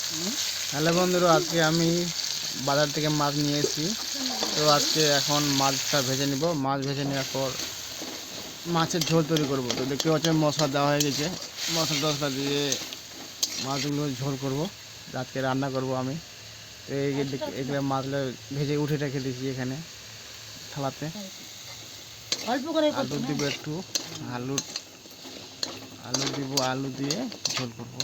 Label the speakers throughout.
Speaker 1: Hello বন্ধুরা, আজকে আমি বাজার থেকে মাছ নিয়ে এসেছি। তো আজকে এখন মাছটা ভেজে নিব। মাছ ভেজে নেওয়ার পর মাছের ঝোল তৈরি করব। তো দেখতে পাচ্ছেন মশলা দেওয়া হয়ে গেছে। মশলা টশলা দিয়ে মাছগুলো ঝোল করব, আজকে রান্না করব আমি। তো এগুলো মাছগুলো ভেজে উঠে রেখে দিয়েছি এখানে থালাতে। আলু দিব একটু, আলু আলু দিব, আলু দিয়ে ঝোল করবো।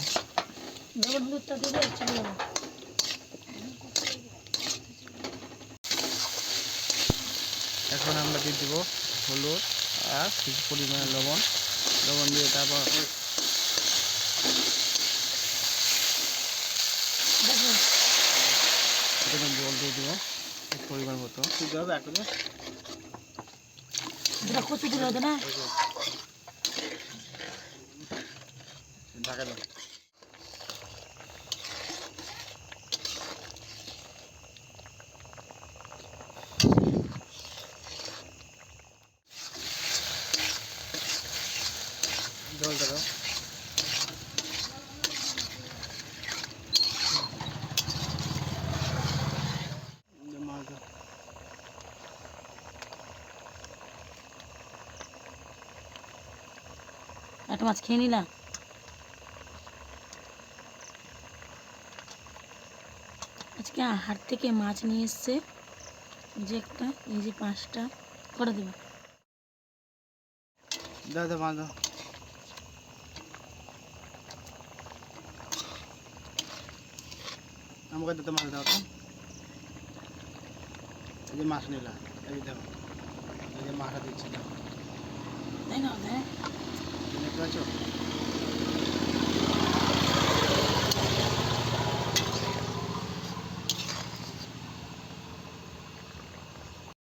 Speaker 1: এখন আমরা দিয়ে দেবো হলুদ আর কিছু পরিমাণে লবণ দিয়ে তারপর জল দিয়ে দেবো পরিমাণ মতো। দিতে হবে এখন ঢাকা দাও। জলটা দাও। মাছ দাও।
Speaker 2: একটা মাছ খেয়ে নিলাম। আজকে হাট থেকে মাছ নিয়ে এসছে, যে একটা, এই যে 5টা করে দেবো।
Speaker 1: দাও দাও মাছ দাও। আমাকে দিতে মাছ দাও তো। এই যে মাছ নিলাম, এই দেখো, এই যে মাছটা দিচ্ছি না,
Speaker 2: তাই না?
Speaker 1: দেখতে পাচ্ছ?